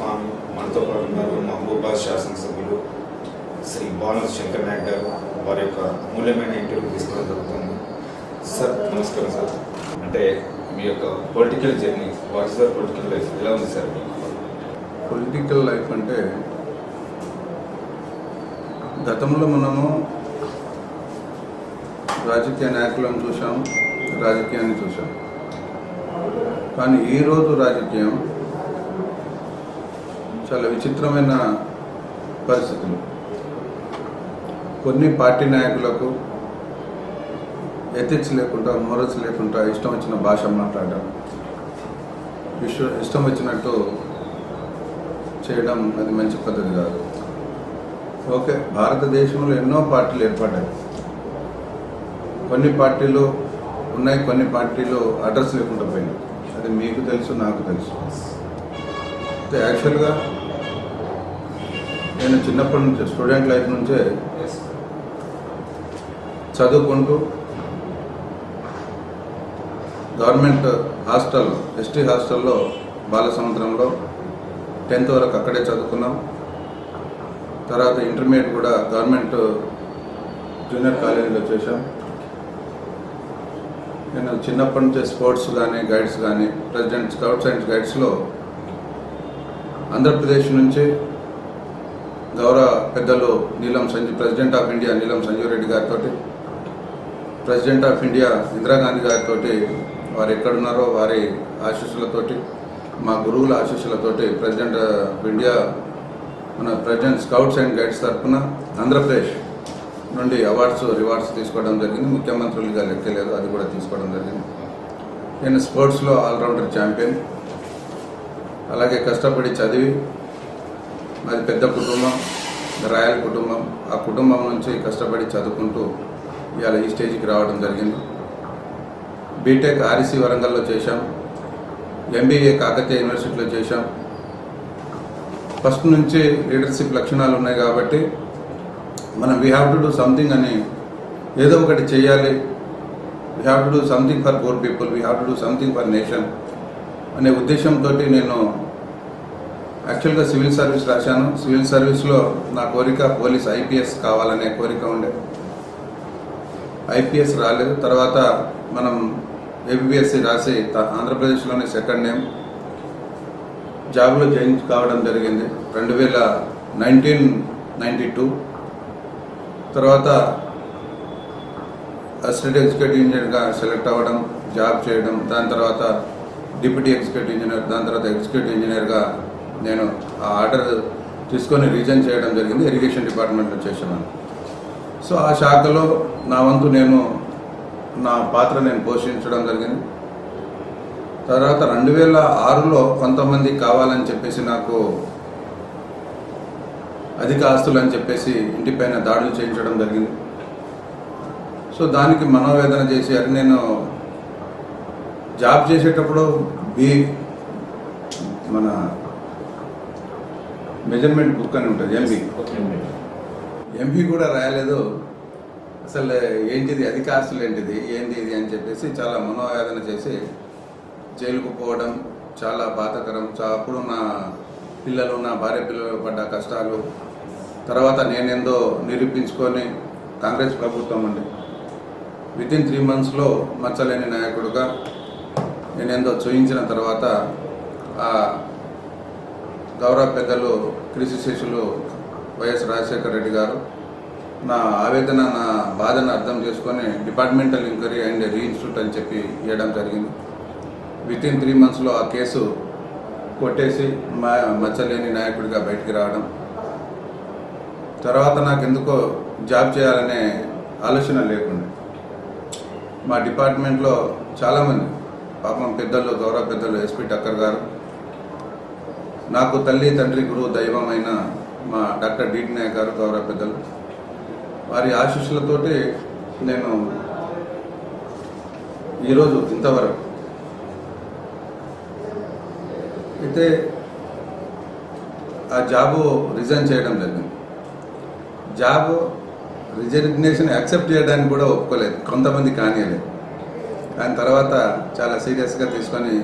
స్వామి మనతో పాటు ఉన్నారు. మహబూబాబాద్ శాసనసభ్యులు శ్రీ బాణర్ శంకర్ నాయక్ గారు వారి యొక్క అమూల్యమైన ఇంటర్వ్యూ తీసుకోవడం జరుగుతుంది. సార్ నమస్కారం సార్. అంటే మీ యొక్క political journey, what is your political life, ఎలా ఉంది సార్? పొలిటికల్ లైఫ్ అంటే గతంలో మనము రాజకీయ నాయకులను చూసాం, రాజకీయాన్ని చూసాం. కానీ ఈరోజు రాజకీయం చాలా విచిత్రమైన పరిస్థితులు. కొన్ని పార్టీ నాయకులకు ఎథిక్స్ లేకుండా, మోరల్స్ లేకుండా ఇష్టం వచ్చిన భాష మాట్లాడడం, ఇష్టం వచ్చినట్టు చేయడం అది మంచి పద్ధతి కాదు. ఓకే, భారతదేశంలో ఎన్నో పార్టీలు ఏర్పడ్డాయి. కొన్ని పార్టీలు ఉన్నాయి, కొన్ని పార్టీలు అడ్రస్ లేకుండా పోయినాయి. అది మీకు తెలుసు, నాకు తెలుసు. అయితే యాక్చువల్గా నేను చిన్నప్పటి నుంచే, స్టూడెంట్ లైఫ్ నుంచే చదువుకుంటూ గవర్నమెంట్ హాస్టల్, ఎస్టీ హాస్టల్లో బాలసముద్రంలో 10th వరకు అక్కడే చదువుకున్నాం. తర్వాత ఇంటర్మీడియట్ కూడా గవర్నమెంట్ జూనియర్ కాలేజీలో చేశాం. నేను చిన్నప్పటి నుంచే స్పోర్ట్స్ కానీ, గైడ్స్ కానీ, ప్రెసిడెంట్ స్కౌట్స్ అండ్ గైడ్స్లో ఆంధ్రప్రదేశ్ నుంచి గౌరవ పెద్దలు ప్రెసిడెంట్ ఆఫ్ ఇండియా నీలం సంజీవ్ రెడ్డి గారితో, ప్రెసిడెంట్ ఆఫ్ ఇండియా ఇందిరాగాంధీ గారితో, వారు ఎక్కడున్నారో వారి ఆశీస్సులతోటి, మా గురువుల ఆశీస్సులతోటి ప్రెసిడెంట్ ఆఫ్ ఇండియా మన ప్రెసిడెంట్ స్కౌట్స్ అండ్ గైడ్స్ తరఫున ఆంధ్రప్రదేశ్ నుండి రివార్డ్స్ తీసుకోవడం జరిగింది. ముఖ్యమంత్రులుగా లెక్కలేదు, అది కూడా తీసుకోవడం జరిగింది. నేను స్పోర్ట్స్లో ఆల్రౌండర్ ఛాంపియన్. అలాగే కష్టపడి చదివి, మాది పెద్ద కుటుంబం, రాయల్ కుటుంబం. ఆ కుటుంబం నుంచి కష్టపడి చదువుకుంటూ ఇవాళ ఈ స్టేజ్కి రావడం జరిగింది. బీటెక్ ఆర్ఈసీ వరంగల్లో చేశాం, ఎంబీఏ కాకతీయ యూనివర్సిటీలో చేశాం. ఫస్ట్ నుంచి లీడర్షిప్ లక్షణాలు ఉన్నాయి కాబట్టి మనం we have to do something అని, ఏదో ఒకటి చేయాలి, we have to do something for poor people, we have to do something for nation అనే ఉద్దేశంతో నేను యాక్చువల్గా సివిల్ సర్వీస్ రాశాను. సివిల్ సర్వీస్లో నా కోరిక పోలీస్ ఐపీఎస్ కావాలనే కోరిక ఉండే. ఐపీఎస్ రాలేదు. తర్వాత మనం ఏపీఎస్సి రాసి ఆంధ్రప్రదేశ్లోనే సెకండ్ నేమ్ జాబ్లో జాయిన్ కావడం జరిగింది 1992. తర్వాత అసిస్టెంట్ ఎగ్జిక్యూటివ్ ఇంజనీర్గా సెలెక్ట్ అవ్వడం, జాబ్ చేయడం, దాని తర్వాత డిప్యూటీ ఎగ్జిక్యూటివ్ ఇంజనీర్, దాని తర్వాత ఎగ్జిక్యూటివ్ ఇంజనీర్గా నేను ఆ ఆర్డర్ తీసుకొని రిజైన్ చేయడం జరిగింది. ఇరిగేషన్ డిపార్ట్మెంట్లో చేశాను. సో ఆ శాఖలో నా వంతు నా పాత్ర నేను పోషించడం జరిగింది. తర్వాత 2006లో కొంతమంది కావాలని చెప్పేసి నాకు అధిక ఆస్తులు అని చెప్పేసి ఇంటిపైన దాడులు చేయించడం జరిగింది. సో దానికి మనోవేదన చేసి, అది నేను జాబ్ చేసేటప్పుడు మన మెజర్మెంట్ బుక్ అని ఉంటుంది, ఎంపీ కూడా రాయలేదు. అసలు ఏంటిది, అధిక ఆస్తులు ఏంటిది ఇది అని చెప్పేసి చాలా మనోవేదన చేసి జైలుకు పోవడం చాలా బాధాకరం. అప్పుడు నా పిల్లలు, నా భార్య పిల్లలు పడ్డ కష్టాలు, తర్వాత నేనేందో నిరూపించుకొని కాంగ్రెస్ ప్రభుత్వం అండి వితిన్ 3 monthsలో మచ్చలేని నాయకుడుగా నేనేందో చూయించిన తర్వాత ఆ గౌరవ పెద్దలు కృషిశేషులు వైఎస్ రాజశేఖర రెడ్డి గారు నా ఆవేదన, నా బాధను అర్థం చేసుకొని డిపార్ట్మెంటల్ ఎంక్వైరీ అండ్ రీఇన్స్టిట్యూట్ అని చెప్పి ఇవ్వడం జరిగింది. వితిన్ 3 monthsలో ఆ కేసు కొట్టేసి మచ్చలేని నాయకుడిగా బయటికి రావడం. తర్వాత నాకు ఎందుకో జాబ్ చేయాలనే ఆలోచన లేకుండా మా డిపార్ట్మెంట్లో చాలామంది పాపం పెద్దలు, గౌరవ పెద్దలు ఎస్పీ టక్కర్ గారు, నాకు తల్లి తండ్రి గురువు దైవమైన మా డాక్టర్ డిటి నాయక్ గారు, గౌరవ పెద్దలు, వారి ఆశీస్సులతోటి నేను ఈరోజు ఇంతవరకు అయితే ఆ జాబు రిజైన్ చేయడం జరిగింది. జాబ్ రిజిగ్నేషన్ యాక్సెప్ట్ చేయడానికి కూడా ఒప్పుకోలేదు, కొంతమంది కానియలేదు. దాని తర్వాత చాలా సీరియస్గా తీసుకొని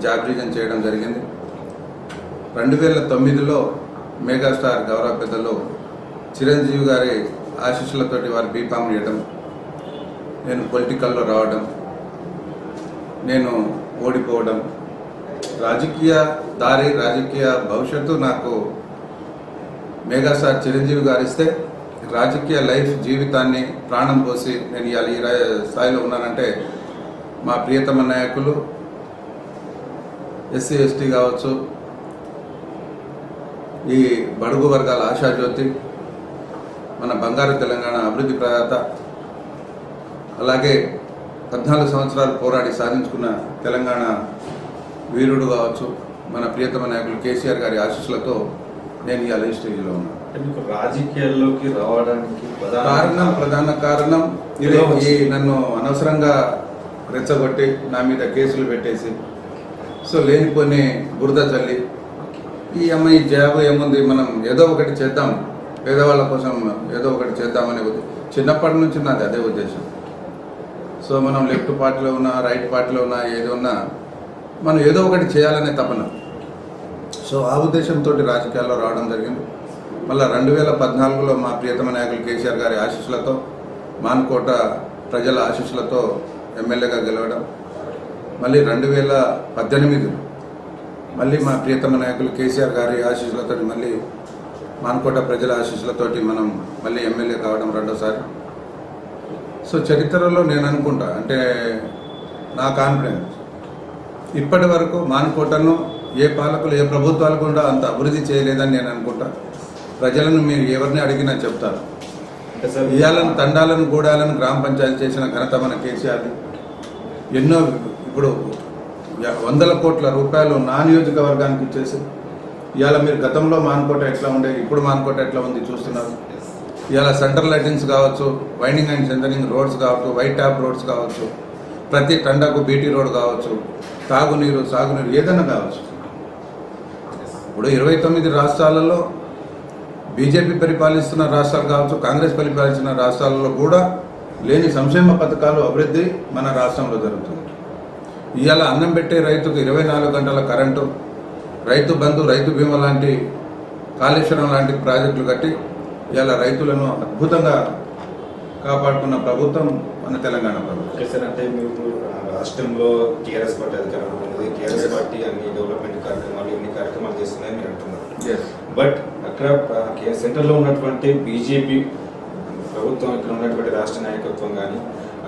జాబ్ రిజైన్ చేయడం జరిగింది. 2009లో మెగాస్టార్ గౌరవ పెద్దలు చిరంజీవి గారి ఆశీస్సులతోటి వారు బీఫామ్ చేయడం, నేను పొలిటికల్లో రావడం, నేను ఓడిపోవడం, రాజకీయ దారి రాజకీయ భవిష్యత్తు నాకు మెగాస్టార్ చిరంజీవి గారు ఇస్తే రాజకీయ లైఫ్ జీవితాన్ని ప్రాణం పోసి నేను ఇవాళ ఈ స్థాయిలో ఉన్నానంటే మా ప్రియతమ నాయకులు ఎస్సీ ఎస్టీ కావచ్చు, ఈ బడుగు వర్గాల ఆశాజ్యోతి, మన బంగారు తెలంగాణ అభివృద్ధి ప్రదాత, అలాగే 14 సంవత్సరాలు పోరాడి సాధించుకున్న తెలంగాణ వీరుడు కావచ్చు, మన ప్రియతమ నాయకులు కేసీఆర్ గారి ఆశీస్సులతో నేను ఇవాళ ఈ స్టేజ్లో ఉన్నాను. మీకు రాజకీయాల్లోకి రావడానికి ప్రధాన కారణం ఇదే. ఈ నన్ను అనవసరంగా రెచ్చగొట్టి నా మీద కేసులు పెట్టేసి, సో లేనిపోని బురద చల్లి, ఈ అమ్మాయి జాబ్ ఏముంది, మనం ఏదో ఒకటి చేద్దాం, పేదవాళ్ళ కోసం ఏదో ఒకటి చేద్దామనే చిన్నప్పటి నుంచి నాది అదే ఉద్దేశం. సో మనం లెఫ్ట్ పార్టీలో ఉన్నా, రైట్ పార్టీలో ఉన్నా, ఏది ఉన్నా మనం ఏదో ఒకటి చేయాలనే తపన. సో ఆ ఉద్దేశంతో రాజకీయాల్లో రావడం జరిగింది. మళ్ళీ 2014లో మా ప్రియతమ నాయకులు కేసీఆర్ గారి ఆశీస్సులతో, మాన్కోట ప్రజల ఆశీస్సులతో ఎమ్మెల్యేగా గెలవడం, మళ్ళీ 2018 మళ్ళీ మా ప్రియతమ నాయకులు కేసీఆర్ గారి ఆశీస్సులతో, మళ్ళీ మాన్కోట ప్రజల ఆశీస్సులతోటి మనం మళ్ళీ ఎమ్మెల్యే కావడం రెండోసారి. సో చరిత్రలో నేను అనుకుంటా, అంటే నా కాన్ఫిడెన్స్, ఇప్పటి వరకు మాన్కోటను ఏ పాలకులు ఏ ప్రభుత్వాలు కూడా అంత అభివృద్ధి చేయలేదని నేను అనుకుంటా. ప్రజలను మీరు ఎవరిని అడిగినా చెప్తారు. ఇయ్యాలను, తండాలను, గూడాలను గ్రామ పంచాయతీ చేసిన ఘనత మన కేసీఆర్ది. ఎన్నో ఇప్పుడు 100 కోట్ల రూపాయలు నా నియోజకవర్గానికి ఇచ్చేసి, ఇవాళ మీరు గతంలో మాన్కోట ఎట్లా ఉండే, ఇప్పుడు మాన్కోట ఎట్లా ఉంది చూస్తున్నారు. ఇవాళ సెంట్రల్ లైటింగ్స్ కావచ్చు, వైండింగ్ అండ్ సెంటరింగ్ రోడ్స్ కావచ్చు, వైట్ ట్యాప్ రోడ్స్ కావచ్చు, ప్రతి తండాకు బీటీ రోడ్ కావచ్చు, తాగునీరు, సాగునీరు ఏదైనా కావచ్చు. ఇప్పుడు 29 రాష్ట్రాలలో బీజేపీ పరిపాలిస్తున్న రాష్ట్రాలు కావచ్చు, కాంగ్రెస్ పరిపాలిస్తున్న రాష్ట్రాలలో కూడా లేని సంక్షేమ పథకాలు అభివృద్ధి మన రాష్ట్రంలో జరుగుతుంది. ఇవాళ అన్నం పెట్టే రైతుకు 24 గంటల కరెంటు, రైతు బంధు, రైతు బీమా లాంటి, కాళేశ్వరం లాంటి ప్రాజెక్టులు కట్టి ఇవాళ రైతులను అద్భుతంగా కాపాడుకున్న ప్రభుత్వం మన తెలంగాణ ప్రభుత్వం. అంటే మీకు రాష్ట్రంలో టీఆర్ఎస్ పార్టీ అధికారంలో ఉంది, టీఆర్ఎస్ పార్టీ అన్ని డెవలప్మెంట్ కార్యక్రమాలు, ఎన్ని కార్యక్రమాలు చేస్తున్నాయని మీరు అంటున్నారు. బట్ అక్కడ సెంటర్లో ఉన్నటువంటి బీజేపీ ప్రభుత్వం, ఇక్కడ ఉన్నటువంటి రాష్ట్ర నాయకత్వం కానీ,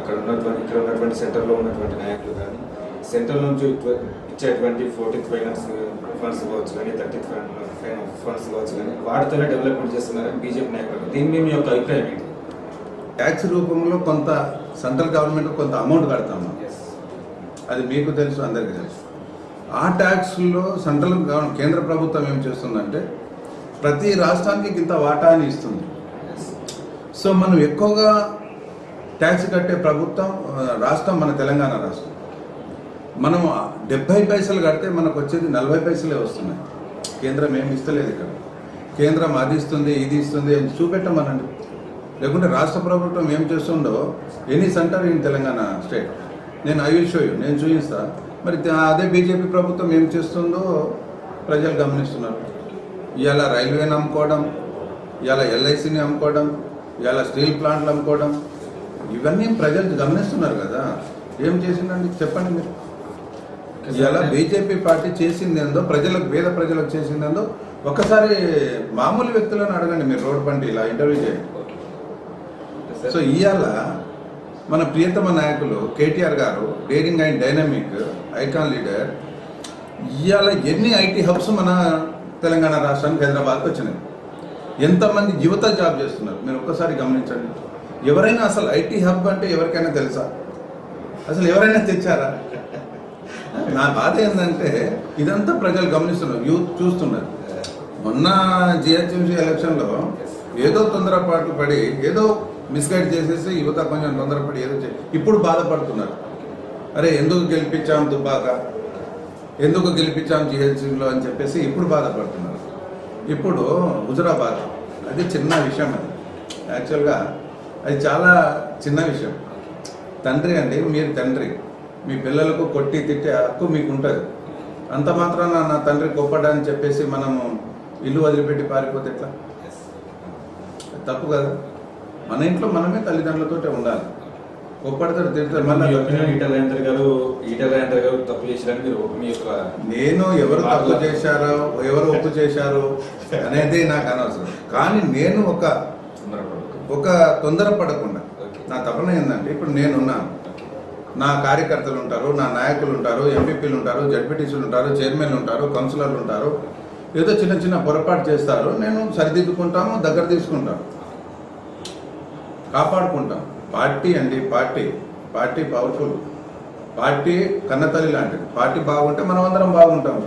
ఇక్కడ ఉన్నటువంటి సెంటర్లో ఉన్నటువంటి నాయకులు కానీ, సెంట్రల్ నుంచి ఇచ్చేటువంటి 14th ఫైనాన్స్ ఫండ్స్ కావచ్చు కానీ, 30th ఫండ్స్ కావచ్చు కానీ, వాటితోనే డెవలప్మెంట్ చేస్తున్నారని బీజేపీ నాయకులు. దీని మీ యొక్క అభిప్రాయం ఏంటి? ట్యాక్స్ రూపంలో కొంత సెంట్రల్ గవర్నమెంట్ కొంత అమౌంట్ కడతాము, అది మీకు తెలుసు, అందరికీ తెలుసు. ఆ ట్యాక్స్లో సెంట్రల్ గవర్నమెంట్, కేంద్ర ప్రభుత్వం ఏం చేస్తుందంటే ప్రతి రాష్ట్రానికి ఇంత వాటాని ఇస్తుంది. సో మనం ఎక్కువగా ట్యాక్స్ కట్టే ప్రభుత్వం రాష్ట్రం మన తెలంగాణ రాష్ట్రం. మనం 70 పైసలు కడితే మనకు వచ్చేది 40 పైసలే వస్తున్నాయి. కేంద్రం ఏమి ఇస్తలేదు. ఇక్కడ కేంద్రం అది ఇస్తుంది, ఇది ఇస్తుంది అని చూపెట్టమనండి. లేకుంటే రాష్ట్ర ప్రభుత్వం ఏం చేస్తుందో, any centre in Telangana state, I will show you, నేను చూపిస్తా. మరి అదే బీజేపీ ప్రభుత్వం ఏం చేస్తుందో ప్రజలు గమనిస్తున్నారు. ఇవాళ రైల్వేని అమ్ముకోవడం, ఇవాళ ఎల్ఐసిని అమ్ముకోవడం, ఇవాళ స్టీల్ ప్లాంట్లు అమ్ముకోవడం, ఇవన్నీ ప్రజలు గమనిస్తున్నారు కదా. ఏం చేసిందండి చెప్పండి మీరు. ఇవాళ బీజేపీ పార్టీ చేసిందేందో, ప్రజలకు, పేద ప్రజలకు చేసిందేందో ఒక్కసారి మామూలు వ్యక్తులను అడగండి మీరు, రోడ్ పండి ఇలా ఇంటర్వ్యూ చేయండి. సో ఇవాళ మన ప్రియతమ నాయకులు కేటీఆర్ గారు, daring and dynamic icon leader, ఇవాళ ఎన్ని ఐటీ హబ్స్ మన తెలంగాణ రాష్ట్రానికి, హైదరాబాద్కి వచ్చినాయి. ఎంతమంది యువత జాబ్ చేస్తున్నారు మీరు ఒక్కసారి గమనించండి. ఎవరైనా అసలు ఐటీ హబ్ అంటే ఎవరికైనా తెలుసా? అసలు ఎవరైనా తెచ్చారా? నా బాధ ఏంటంటే ఇదంతా ప్రజలు గమనిస్తున్నారు, యూత్ చూస్తున్నారు. మొన్న జిహెచ్ఎంసీ ఎలక్షన్లో ఏదో తొందరపాటు పడి, ఏదో మిస్గైడ్ చేసేసి యువత కొంచెం తొందరపడి ఏదో ఇప్పుడు బాధపడుతున్నారు. అరే ఎందుకు గెలిపించాం దుబ్బాక, ఎందుకు గెలిపించాం జిహెచ్ఎంసీలో అని చెప్పేసి ఇప్పుడు బాధపడుతున్నారు. ఇప్పుడు హుజురాబాద్, అది చిన్న విషయం. అది యాక్చువల్గా అది చాలా చిన్న విషయం. తండ్రి అండి, మీరు తండ్రి, మీ పిల్లలకు కొట్టి తిట్టే హక్కు మీకు ఉంటుంది. అంత మాత్రాన నా తండ్రి గొప్పడా అని చెప్పేసి మనము ఇల్లు వదిలిపెట్టి పారిపోతే ఎట్లా? తప్పు కదా. మన ఇంట్లో మనమే తల్లిదండ్రులతో ఉండాలి. గొప్పడతాడు తింటారు. మళ్ళీ ఈటెల రాజేందర్ గారు తప్పు చేశారని మీరు మీ యొక్క నేను ఎవరు తప్పు చేశారో ఎవరు ఒప్పు చేశారో అనేది నాకు అనవసరం. కానీ నేను ఒక తొందరపడకుండా నా తపన ఏంటంటే, ఇప్పుడు నేనున్నాను, నా కార్యకర్తలు ఉంటారు, నా నాయకులు ఉంటారు, ఎంపీపీలు ఉంటారు, జడ్పీటీసీలు ఉంటారు, చైర్మన్లు ఉంటారు, కౌన్సిలర్లు ఉంటారు. ఏదో చిన్న చిన్న పొరపాటు చేస్తారు, నేను సరిదిద్దుకుంటాము, దగ్గర తీసుకుంటాను, కాపాడుకుంటాం. పార్టీ అండి, పార్టీ పవర్ఫుల్. పార్టీ కన్నతల్లి లాంటిది. పార్టీ బాగుంటే మనం అందరం బాగుంటాం.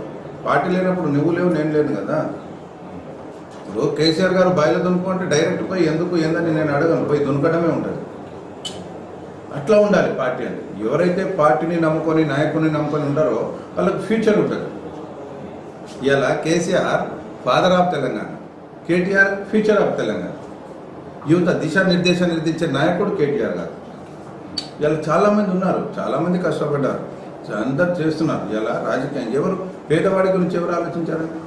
పార్టీ లేనప్పుడు నువ్వు లేవు, నేను లేను కదా. ఇప్పుడు కేసీఆర్ గారు బాయిలో దునుకుంటే డైరెక్ట్ పోయి ఎందుకు ఏందని నేను అడగను, పోయి దునకడమే ఉంటుంది. అట్లా ఉండాలి పార్టీ అంటే. ఎవరైతే పార్టీని నమ్ముకొని నాయకుడిని నమ్ముకొని ఉంటారో వాళ్ళకి ఫ్యూచర్ ఉంటుంది. ఇలా KCR father of Telangana, KTR future of Telangana. యువత దిశానిర్దేశం నిర్దించే నాయకుడు కేటీఆర్ గారు. ఇలా చాలామంది ఉన్నారు, చాలామంది కష్టపడ్డారు, అందరు చేస్తున్నారు. ఇలా రాజకీయం ఎవరు పేదవాడి గురించి ఎవరు ఆలోచించారండి?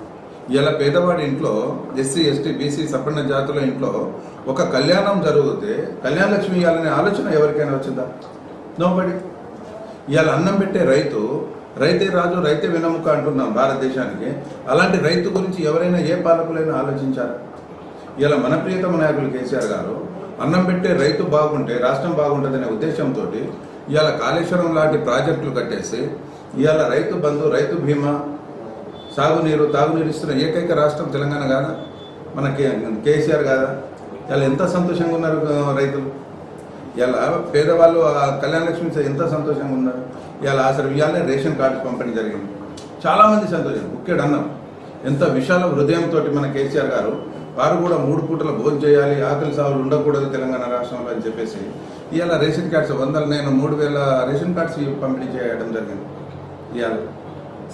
ఇలా పేదవాడి ఇంట్లో ఎస్సీ ఎస్టీ బీసీ సపన్న జాతుల ఇంట్లో ఒక కళ్యాణం జరిగితే కళ్యాణ లక్ష్మి ఇవ్వాలనే ఆలోచన ఎవరికైనా వచ్చిందా? నోబడి. ఇవాళ అన్నం పెట్టే రైతే రాజు రైతే వెన్నెముక అంటున్నాం భారతదేశానికి. అలాంటి రైతు గురించి ఎవరైనా ఏ పాలకులైనా ఆలోచించారు? ఇలా మన ప్రియతమ నాయకులు కేసీఆర్ గారు అన్నం పెట్టే రైతు బాగుంటే రాష్ట్రం బాగుంటుందనే ఉద్దేశంతో ఇవాళ కాళేశ్వరం లాంటి ప్రాజెక్టులు కట్టేసి ఇవాళ రైతు బంధు, రైతు బీమా, సాగునీరు, తాగునీరు ఇస్తున్న ఏకైక రాష్ట్రం తెలంగాణ కాదా? మన కేసీఆర్ కాదా? ఇలా ఎంత సంతోషంగా ఉన్నారు రైతులు. ఇలా పేదవాళ్ళు కళ్యాణ లక్ష్మి ఎంత సంతోషంగా ఉన్నారు. ఇలా అసలు ఇవాళ రేషన్ కార్డు పంపిణీ జరిగింది, చాలామంది సంతోషం. ముఖ్యుడు అన్నం ఎంత విశాల హృదయంతో మన కేసీఆర్ గారు వారు కూడా 3 పూటల భోజనం చేయాలి, ఆకలి సాగులు ఉండకూడదు తెలంగాణ రాష్ట్రంలో అని చెప్పేసి ఇవాళ రేషన్ కార్డ్స్ 3,000 రేషన్ కార్డ్స్ పంపిణీ చేయడం జరిగింది. ఇవాళ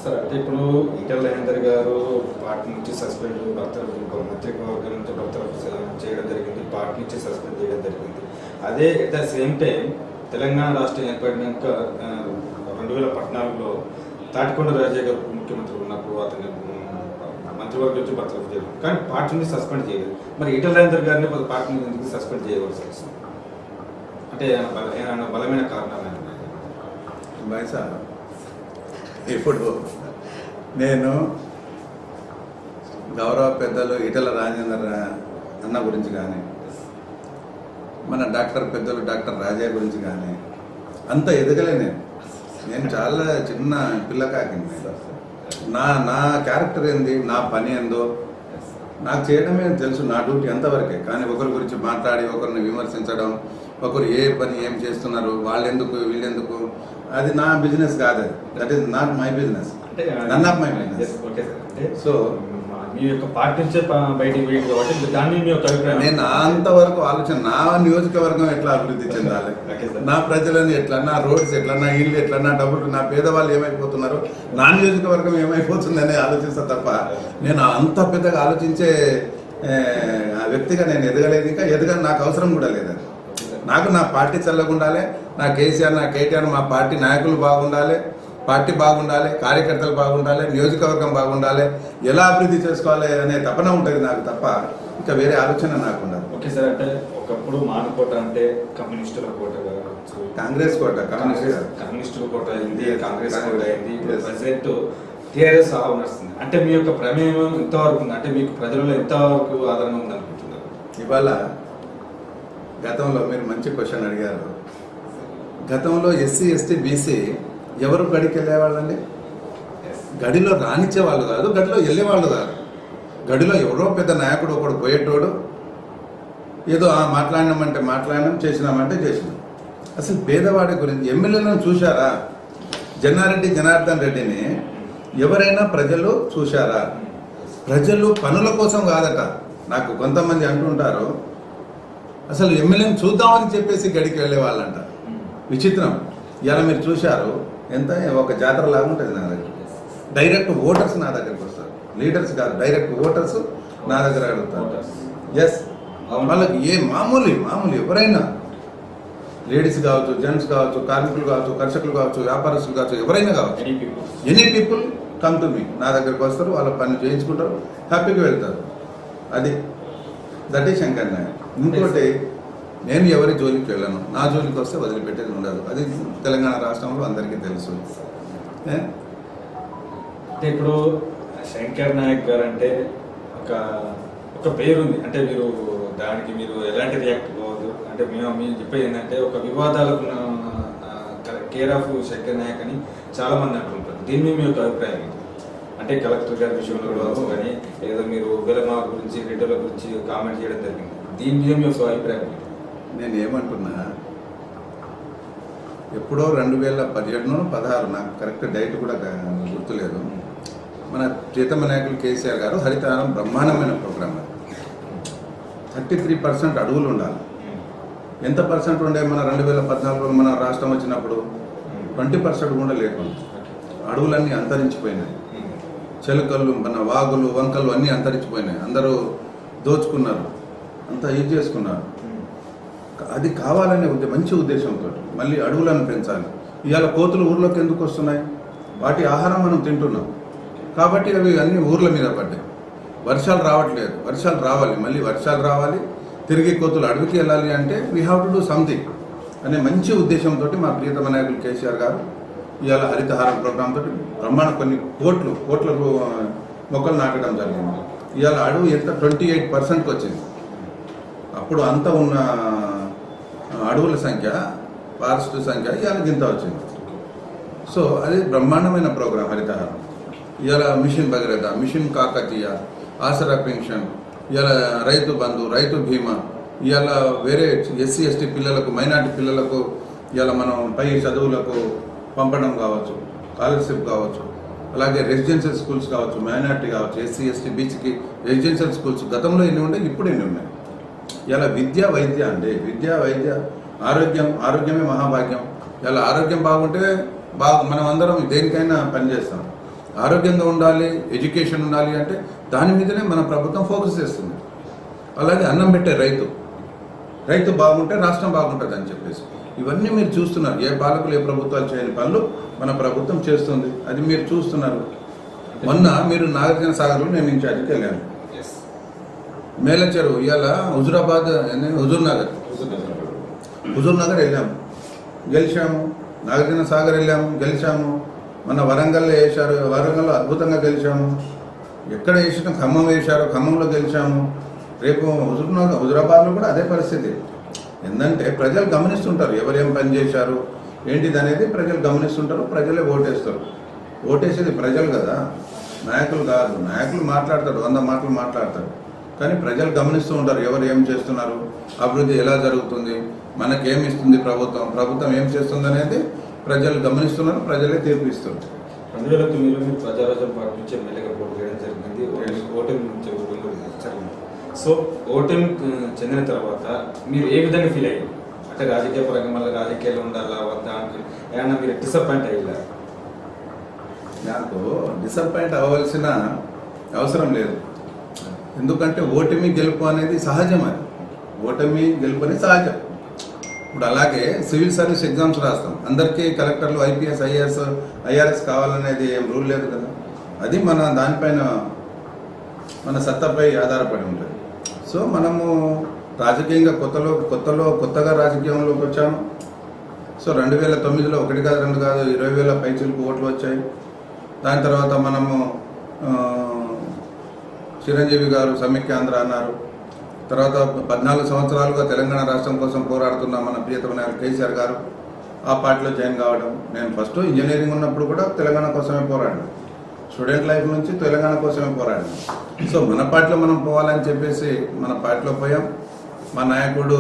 సార్ అంటే ఇప్పుడు ఈటెల రాజేందర్ గారు పార్టీ నుంచి సస్పెండ్, మంత్రివర్గం నుంచి బర్తరఫ్ చేయడం జరిగింది, పార్టీ నుంచి సస్పెండ్ చేయడం జరిగింది. అదే at the same time Telangana రాష్ట్రం ఏర్పడినాక 2014లో తాటికొండ రాజయ్య గారు ముఖ్యమంత్రి ఉన్నప్పుడు అతన్ని మంత్రివర్గం నుంచి బర్తరఫ్ చేయడం, కానీ పార్టీ నుంచి సస్పెండ్ చేయలేదు. మరి ఈటెల రాజేందర్ గారిని పార్టీ నుంచి ఎందుకు సస్పెండ్ చేయవలసి వస్తుంది? అంటే ఏమైనా బలమైన కారణాలు బైసా? ఇప్పుడు నేను గౌరవ పెద్దలు ఈటెల రాజేందర్ అన్న గురించి కానీ మన పెద్దలు డాక్టర్ రాజా గురించి కానీ అంత ఎదగలే. నేను చాలా చిన్న పిల్లకాకింది. నా క్యారెక్టర్ ఏంది, నా పని ఏందో నాకు చేయడమే తెలుసు, నా డ్యూటీ అంతవరకే. కానీ ఒకరి గురించి మాట్లాడి ఒకరిని విమర్శించడం, ఒకరు ఏ పని ఏం చేస్తున్నారు, వాళ్ళెందుకు వీళ్ళెందుకు, అది నా బిజినెస్ కాదు. That is not my business, none of my business. So మీ యొక్క పార్టీ నుంచే బయటికి పోయింది కాబట్టి దాన్ని మీ యొక్క అభిప్రాయం. నేను అంతవరకు ఆలోచన, నా నియోజకవర్గం ఎట్లా అభివృద్ధి చెందాలి, నా ప్రజలను ఎట్లా, నా రోడ్స్ ఎట్లా, నా ఇల్లు ఎట్లా, నా డబ్బులు, నా పేదవాళ్ళు ఏమైపోతున్నారు, నా నియోజకవర్గం ఏమైపోతుందని ఆలోచిస్తా తప్ప నేను అంత పెద్దగా ఆలోచించే వ్యక్తిగా నేను ఎదగలేదు. ఇంకా ఎదగని నాకు అవసరం కూడా లేదు. నాకు నా పార్టీ చల్లగా ఉండాలి, నా కేసీఆర్, నా కేటీఆర్, మా పార్టీ నాయకులు బాగుండాలి, పార్టీ బాగుండాలి, కార్యకర్తలు బాగుండాలి, నియోజకవర్గం బాగుండాలి, ఎలా అభివృద్ధి చేసుకోవాలి అనే తపన ఉంటుంది నాకు తప్ప ఇంకా వేరే ఆలోచన నాకు ఉండదు. ఓకే సార్, అంటే ఒకప్పుడు మానుకోట అంటే కమ్యూనిస్టుల కోట కావచ్చు, కాంగ్రెస్ కోట, కమ్యూనిస్టుల కోట అయింది, కాంగ్రెస్ కోట అయింది, ఇప్పుడు ప్రెసిడెంట్ టీఆర్ఎస్ నడుస్తుంది. అంటే మీ యొక్క ప్రమేయం ఎంతవరకు ఉంది, అంటే మీకు ప్రజలలో ఎంతవరకు ఆదరణ ఉంది అనుకుంటున్నారు? ఇవాళ గతంలో మీరు మంచి క్వశ్చన్ అడిగారు. గతంలో ఎస్సీ ఎస్టీ బీసీ ఎవరు గడికి వెళ్ళేవాళ్ళండి? గడిలో రానిచ్చేవాళ్ళు కాదు, గడిలో వెళ్ళేవాళ్ళు కాదు. గడిలో ఎవరో పెద్ద నాయకుడు ఒకడు పోయేటోడు, ఏదో మాట్లాడినామంటే మాట్లాడినాం, చేసినామంటే చేసినాం. అసలు పేదవాడి గురించి ఎమ్మెల్యేలను చూశారా? జనారెడ్డి జనార్దన్ రెడ్డిని ఎవరైనా ప్రజలు చూశారా? ప్రజలు పనుల కోసం కాదట. నాకు కొంతమంది అంటుంటారు అసలు ఎమ్మెల్యేని చూద్దామని చెప్పేసి గడికి వెళ్ళే వాళ్ళంట. విచిత్రం. ఇలా మీరు చూశారు, ఎంత ఒక జాతర లాగా ఉంటుంది నా దగ్గర. డైరెక్ట్ ఓటర్స్ నా దగ్గరికి వస్తారు, లీడర్స్ కాదు, డైరెక్ట్ ఓటర్స్ నా దగ్గర అడుగుతారు. ఎస్, వాళ్ళకి మామూలు ఎవరైనా, లేడీస్ కావచ్చు, జెంట్స్ కావచ్చు, కార్మికులు కావచ్చు, కర్షకులు కావచ్చు, వ్యాపారస్తులు కావచ్చు, ఎవరైనా కావచ్చు, any people come to me, నా దగ్గరికి వస్తారు, వాళ్ళ పని చేయించుకుంటారు, హ్యాపీగా వెళ్తారు. అది దట్ ఈస్ శంకర్ నాయక్. ఇంకోటి, నేను ఎవరి జోలికి వెళ్ళను, నా జోలికి వస్తే వదిలిపెట్టేది ఉండదు. అది తెలంగాణ రాష్ట్రంలో అందరికీ తెలుసు. అంటే ఇప్పుడు శంకర్ నాయక్ గారు అంటే ఒక పేరుంది, అంటే దానికి మీరు ఎలాంటి రియాక్ట్ అవ్వదు. అంటే మేము చెప్పేది ఏంటంటే, ఒక వివాదాలకు కేర్ ఆఫ్ శంకర్ నాయక్ అని చాలా మంది అంటుంటారు. దీని మీద మీ యొక్క అభిప్రాయం ఏంటి? అంటే కలెక్టర్ గారి విషయంలో కానీ ఏదో మీరు విలమా గురించి రెడ్డిల గురించి కామెంట్ చేయడం జరిగింది. దీని మీద మీ యొక్క అభిప్రాయం ఏంటి? నేను ఏమంటున్నా, ఎప్పుడో 2017-16 నాకు కరెక్ట్ డేట్ కూడా గుర్తులేదు, మన ప్రియతమ నాయకులు కేసీఆర్ గారు హరితహారం బ్రహ్మాండమైన ప్రోగ్రామ్. 33% అడవులు ఉండాలి. ఎంత పర్సెంట్ ఉండే మన 2014లో మన రాష్ట్రం వచ్చినప్పుడు? 20% కూడా లేకుండా అడవులన్నీ అంతరించిపోయినాయి. చెలకలు, మన వాగులు, వంకలు అన్నీ అంతరించిపోయినాయి. అందరూ దోచుకున్నారు, అంతా ఇది చేసుకున్నారు. అది కావాలనే మంచి ఉద్దేశంతో మళ్ళీ అడవులను పెంచాలి. ఇవాళ కోతులు ఊర్లోకి ఎందుకు వస్తున్నాయి? వాటి ఆహారం మనం తింటున్నాం కాబట్టి అవి అన్ని ఊర్ల మీద పడ్డాయి. వర్షాలు రావట్లేదు, వర్షాలు రావాలి, మళ్ళీ వర్షాలు రావాలి, తిరిగి కోతులు అడవికి వెళ్ళాలి. అంటే we have to do something అనే మంచి ఉద్దేశంతో మా ప్రియతమ నాయకులు కేసీఆర్ గారు ఇవాళ హరితహారం ప్రోగ్రామ్ తోటి బ్రహ్మాండ కొన్ని కోట్ల మొక్కలు నాటడం జరిగింది. ఇవాళ అడవి ఎంత 28%కి వచ్చింది. అప్పుడు అంతా ఉన్న అడవుల సంఖ్య, ఫారెస్ట్ సంఖ్య ఇవాళ గింత వచ్చింది. సో అది బ్రహ్మాండమైన ప్రోగ్రాం హరితహారం. ఇవాళ మిషన్ భగీరథ, మిషన్ కాకతీయ, ఆసరా పెన్షన్, ఇవాళ రైతు బంధు, రైతు బీమా, ఇవాళ వేరే ఎస్సీ ఎస్టీ పిల్లలకు, మైనార్టీ పిల్లలకు ఇవాళ మనం పై చదువులకు పంపడం కావచ్చు, స్కాలర్షిప్ కావచ్చు, అలాగే రెసిడెన్షియల్ స్కూల్స్ కావచ్చు, మైనార్టీ కావచ్చు, ఎస్సీ ఎస్టీ బీచ్కి రెసిడెన్షియల్ స్కూల్స్ గతంలో ఎన్ని ఉన్నాయి, ఇప్పుడు ఎన్ని ఉన్నాయి. ఇలా విద్య వైద్య అంటే విద్య వైద్య ఆరోగ్యమే మహాభాగ్యం. ఇలా ఆరోగ్యం బాగుంటే మనం అందరం దేనికైనా పనిచేస్తాం. ఆరోగ్యంగా ఉండాలి, ఎడ్యుకేషన్ ఉండాలి అంటే దాని మీదనే మన ప్రభుత్వం ఫోకస్ చేస్తుంది. అలాగే అన్నం పెట్టే రైతు బాగుంటే రాష్ట్రం బాగుంటుంది అని చెప్పేసి ఇవన్నీ మీరు చూస్తున్నారు. ఏ పాలకులు ఏ ప్రభుత్వాలు చేయని పనులు మన ప్రభుత్వం చేస్తుంది, అది మీరు చూస్తున్నారు. మొన్న మీరు నాగార్జున సాగర్లో నేను ఇన్ఛార్జికి వెళ్ళాను. మేలచెరువు ఇవాళ హుజూరాబాద్, హుజూర్ నగర్ వెళ్ళాము, గెలిచాము. నాగార్జున సాగర్ వెళ్ళాము, గెలిచాము. మన వరంగల్లో వేశారు, వరంగల్లో అద్భుతంగా గెలిచాము. ఎక్కడ వేసినా ఖమ్మం వేశారు, ఖమ్మంలో గెలిచాము. రేపు హుజూరాబాద్లో కూడా అదే పరిస్థితి. ఎందుకంటే ప్రజలు గమనిస్తుంటారు ఎవరేం పని చేశారు ఏంటిది అనేది ప్రజలు గమనిస్తుంటారు, ప్రజలే ఓటేస్తారు. ఓటేసేది ప్రజలు కదా, నాయకులు కాదు. నాయకులు మాట్లాడతారు, 100 మాటలు మాట్లాడతారు, కానీ ప్రజలు గమనిస్తూ ఉంటారు ఎవరు ఏం చేస్తున్నారు, అభివృద్ధి ఎలా జరుగుతుంది, మనకేమి ఇస్తుంది ప్రభుత్వం ఏం చేస్తుంది అనేది ప్రజలు గమనిస్తున్నారు, ప్రజలే తీర్పు ఇస్తారు. 2009 ప్రజారాజ్యం పార్టీ నుంచి ఎమ్మెల్యేగా పోటీ చేయడం జరిగింది. ఓటమి నుంచి జరిగింది. సో ఓటమి చెందిన తర్వాత మీరు ఏ విధంగా ఫీల్ అయ్యారు? అంటే రాజకీయ పరంగా మళ్ళీ రాజకీయాలు ఉండాలా వద్దా అంటే ఏమన్నా మీరు డిసప్పాయింట్ అయ్యారా? నాకు డిసప్పాయింట్ అవ్వాల్సిన అవసరం లేదు. ఎందుకంటే ఓటమి గెలుపు అనేది సహజం. అది ఓటమి గెలుపు అనేది సహజం. ఇప్పుడు అలాగే సివిల్ సర్వీస్ ఎగ్జామ్స్ రాస్తాం, అందరికీ కలెక్టర్లు, ఐపీఎస్, ఐఆర్ఎస్ కావాలనేది ఏం రూల్ లేదు కదా. అది మన దానిపైన మన సత్తాపై ఆధారపడి ఉంటుంది. సో మనము రాజకీయంగా కొత్తగా రాజకీయంలోకి వచ్చాము. సో 2009లో 1 కాదు 2 కాదు 20,000 పైచిలకు ఓట్లు వచ్చాయి. దాని తర్వాత మనము చిరంజీవి గారు సమైక్యాంధ్ర అన్నారు. తర్వాత 14 సంవత్సరాలుగా తెలంగాణ రాష్ట్రం కోసం పోరాడుతున్న మన ప్రియతమ నాయకులు కేసీఆర్ గారు ఆ పార్టీలో జాయిన్ కావడం. నేను ఫస్ట్ ఇంజనీరింగ్ ఉన్నప్పుడు కూడా తెలంగాణ కోసమే పోరాడాను. స్టూడెంట్ లైఫ్ నుంచి తెలంగాణ కోసమే పోరాడాను. సో మన పార్టీలో మనం పోవాలని చెప్పేసి మన పార్టీలో పోయాం. మా నాయకుడు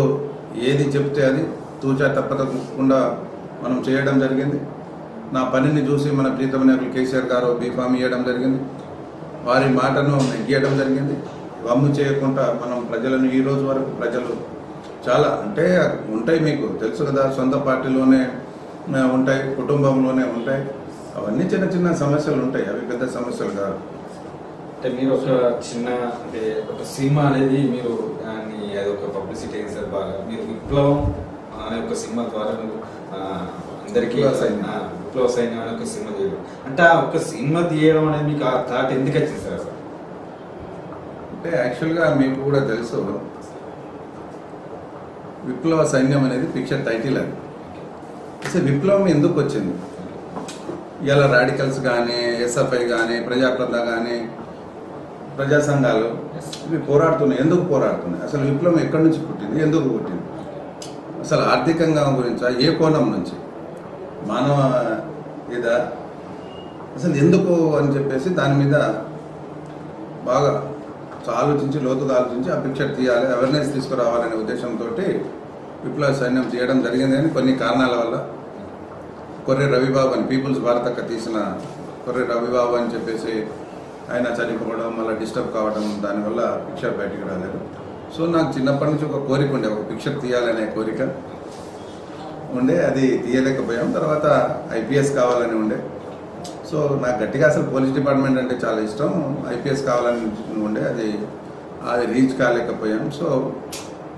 ఏది చెప్తే అది తూచా తప్పకుండా మనం చేయడం జరిగింది. నా పనిని చూసి మన ప్రియతమ నాయకులు కేసీఆర్ గారు బీఫామ్ ఇవ్వడం జరిగింది. వారి మాటను నెగ్గేయడం జరిగింది. వమ్ము చేయకుండా మనం ప్రజలను ఈ రోజు వరకు ప్రజలు చాలా అంటే ఉంటాయి, మీకు తెలుసు కదా, సొంత పార్టీలోనే ఉంటాయి, కుటుంబంలోనే ఉంటాయి. అవన్నీ చిన్న చిన్న సమస్యలు ఉంటాయి, అవి పెద్ద సమస్యలు కాదు. అంటే మీరు ఒక సినిమా అనేది మీరు దాన్ని అదొక పబ్లిసిటీ సార్, బాగా మీరు విప్లవం అనే ఒక సినిమా ద్వారా మీరు అందరికీ విప్లవ సైన్యం అనే ఒక సినిమా చేయడం, అంటే ఆ ఒక సినిమా తీయడం అనేది మీకు ఆ థాట్ ఎందుకు వచ్చింది సార్ అసలు? అంటే యాక్చువల్గా మీకు కూడా తెలుసు, విప్లవ సైన్యం అనేది పిక్చర్ టైటిల్ అది. అసలు విప్లవం ఎందుకు వచ్చింది? ఇలా రాడికల్స్ కానీ, ఎస్ఎఫ్ఐ కానీ, ప్రజాప్రద కానీ, ప్రజా సంఘాలు ఇవి పోరాడుతున్నాయి. ఎందుకు పోరాడుతున్నాయి? అసలు విప్లవం ఎక్కడి నుంచి పుట్టింది, ఎందుకు పుట్టింది? అసలు ఆర్థికంగా గురించా, ఏ కోణం నుంచి, మానవ ఇదా, అసలు ఎందుకు అని చెప్పేసి దాని మీద బాగా ఆలోచించి, లోతుగా ఆలోచించి ఆ పిక్చర్ తీయాలి, అవేర్నెస్ తీసుకురావాలనే ఉద్దేశంతో విప్లవ సైన్యం తీయడం జరిగింది. కానీ కొన్ని కారణాల వల్ల కొర్రె రవిబాబు అని, పీపుల్స్ భారతక్క తీసిన కొర్రె రవిబాబు అని చెప్పేసి ఆయన చనిపోవడం, మళ్ళీ డిస్టర్బ్ కావడం, దానివల్ల పిక్చర్ బయటికి రాలేదు. సో నాకు చిన్నప్పటి నుంచి ఒక కోరిక ఉండే, ఒక పిక్చర్ తీయాలనే కోరిక ఉండే, అది తీయలేకపోయాం. తర్వాత ఐపీఎస్ కావాలని ఉండే. సో నాకు గట్టిగా అసలు పోలీస్ డిపార్ట్మెంట్ అంటే చాలా ఇష్టం, ఐపీఎస్ కావాలని ఉండే, అది రీచ్ కాలేకపోయాం. సో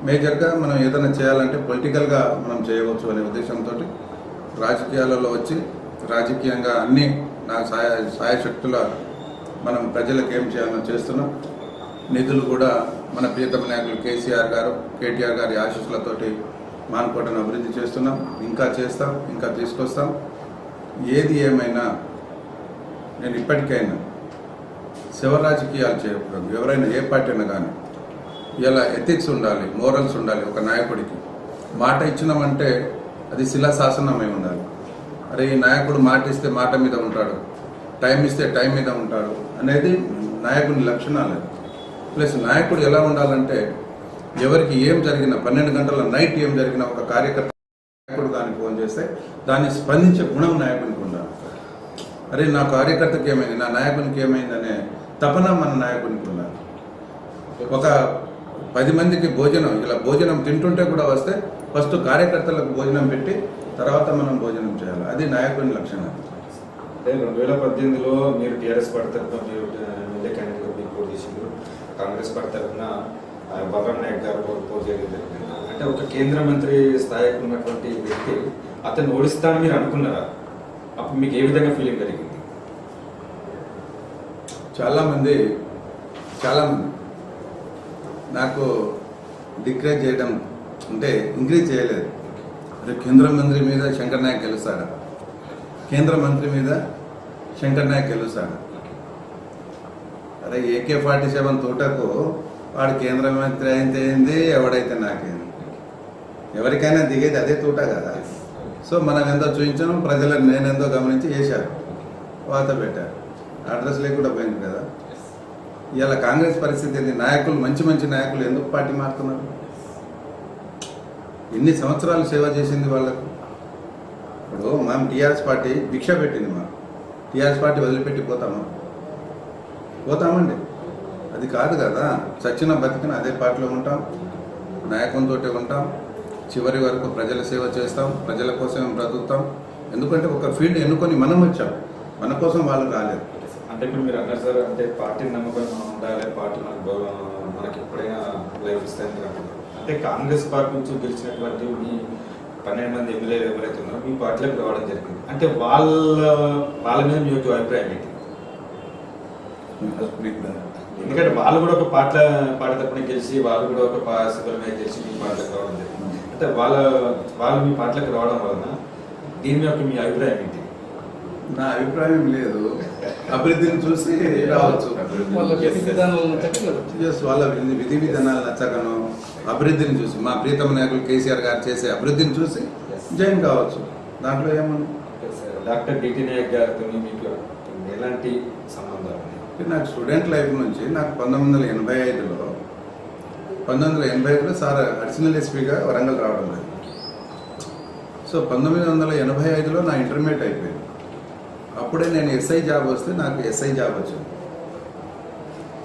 మేజర్గా మనం ఏదైనా చేయాలంటే పొలిటికల్గా మనం చేయవచ్చు అనే ఉద్దేశంతో రాజకీయాలలో వచ్చి రాజకీయంగా అన్నీ నా సాయశక్తుల మనం ప్రజలకు ఏం చేయాలో చేస్తున్నాం. నిధులు కూడా మన ప్రియతమ నాయకులు కేసీఆర్ గారు, కేటీఆర్ గారి ఆశీస్సులతోటి మాన్కోటను అభివృద్ధి చేస్తున్నాం. ఇంకా చేస్తాం, ఇంకా తీసుకొస్తాం. ఏది ఏమైనా నేను ఇప్పటికైనా శివ రాజకీయాలు చేయకూడదు. ఎవరైనా ఏ పార్టీ అయినా కానీ ఇలా ఎథిక్స్ ఉండాలి, మోరల్స్ ఉండాలి. ఒక నాయకుడికి మాట ఇచ్చినామంటే అది శిలాశాసనమై ఉండాలి. అరే ఈ నాయకుడు మాట ఇస్తే మాట మీద ఉంటాడు, టైం ఇస్తే టైం మీద ఉంటాడు అనేది నాయకుని లక్షణాలు. ప్లస్ నాయకుడు ఎలా ఉండాలంటే ఎవరికి ఏం జరిగినా 12 గంటల నైట్ ఏం జరిగినా ఒక కార్యకర్త నాయకుడు కానీ ఫోన్ చేస్తే దాన్ని స్పందించే గుణం నాయకునికి ఉండాలి. అరే నా కార్యకర్తకి ఏమైంది, నా నాయకునికి ఏమైంది అనే తపన మన నాయకునికి ఉండాలి. ఒక 10 మందికి భోజనం, ఇలా భోజనం తింటుంటే కూడా వస్తే ఫస్ట్ కార్యకర్తలకు భోజనం పెట్టి తర్వాత మనం భోజనం చేయాలి. అది నాయకుని లక్షణం. అంటే 2018లో మీరు టీఆర్ఎస్ పార్టీ తరఫున మీరు ఎమ్మెల్యే క్యాండిడేట్గా మీరు పోటీ చేసిండ్రు, కాంగ్రెస్ పార్టీ తరఫున బలరాం నాయక్ గారు పోటీ చేయడం జరిగింది. అంటే ఒక కేంద్ర మంత్రి స్థాయికి ఉన్నటువంటి వ్యక్తి అతను ఓడిస్తానని మీరు అనుకున్నారా? అప్పుడు మీకు ఏ విధంగా ఫీలింగ్ కలిగింది? చాలామంది నాకు డిక్రేజ్ చేయడం అంటే ఇంక్రీజ్ చేయలేదు. అదే కేంద్ర మంత్రి మీద శంకర్ నాయక్ గెలుస్తాడా, కేంద్ర మంత్రి మీద శంకర్ నాయక్ గెలుస్తాడా? అరే AK-47 తోటకు వాడు కేంద్ర మంత్రి అయితే ఏంది, ఎవడైతే నాకేంది, ఎవరికైనా దిగేది అదే తోట కదా. సో మనం ఎంతో చూపించాం, ప్రజలను నేనెంతో గమనించి చేశారు, వాత పెట్టారు, అడ్రస్ లేకుండా పోయింది కదా. ఇలా కాంగ్రెస్ పరిస్థితి ఏంది? నాయకులు, మంచి నాయకులు ఎందుకు పార్టీ మారుతున్నారు? ఎన్ని సంవత్సరాలు సేవ చేసింది వాళ్ళకు. ఇప్పుడు మనం టీఆర్ఎస్ పార్టీ భిక్ష పెట్టింది, మనం టీఆర్ఎస్ పార్టీ వదిలిపెట్టి పోతామండి? అది కాదు కదా. చచ్చిన బతికిన అదే పార్టీలో ఉంటాం, నాయకంతో ఉంటాం, చివరి వరకు ప్రజల సేవ చేస్తాం, ప్రజల కోసం బ్రతుకుతాం. ఎందుకంటే ఒక ఫీల్డ్ ఎన్నుకొని మనం వచ్చాం, మన కోసం వాళ్ళు రాలేదు. అంటే ఇప్పుడు మీరు అన్నారు సార్, అంటే పార్టీ నమ్మకం మనం ఉండాలి, పార్టీ మనకి ఎప్పుడైనా లైఫ్ ఇస్తాయని అంటున్నారు. అంటే కాంగ్రెస్ పార్టీ నుంచి గెలిచినటువంటి మీ 12 మంది ఎమ్మెల్యేలు ఎవరైతే ఉన్నారో మీ పార్టీలోకి రావడం జరిగింది. అంటే వాళ్ళ మీద మీ యొక్క అభిప్రాయం ఏంటి? ఎందుకంటే వాళ్ళు కూడా ఒక పార్టీ తరపున గెలిచి, వాళ్ళు కూడా ఒక సిబ్బల మీద గెలిచి మీ పార్టీలోకి రావడం జరిగింది. అంటే వాళ్ళు మీ పార్టీలోకి రావడం వలన దీని యొక్క మీ అభిప్రాయం ఏంటి? నా అభిప్రాయం లేదు, అభివృద్ధిని చూసి రావచ్చు. వాళ్ళ విధి విధానాలు నచ్చకను, అభివృద్ధిని చూసి, మా ప్రియతమ నాయకులు కేసీఆర్ గారు చేసే అభివృద్ధిని చూసి జాయిన్ కావచ్చు. దాంట్లో ఏమన్నా డాక్టర్ డిటి నాయక్ గారితో మీకు ఎలాంటి సంబంధాలు? నాకు స్టూడెంట్ లైఫ్ నుంచి నాకు 1985లో సార్ అడిషనల్ ఎస్పీగా వరంగల్ రావడం లేదు. సో 1985లో నా ఇంటర్మీడియట్ అయిపోయింది. అప్పుడే నేను ఎస్ఐ జాబ్ వస్తే నాకు ఎస్ఐ జాబ్ వచ్చింది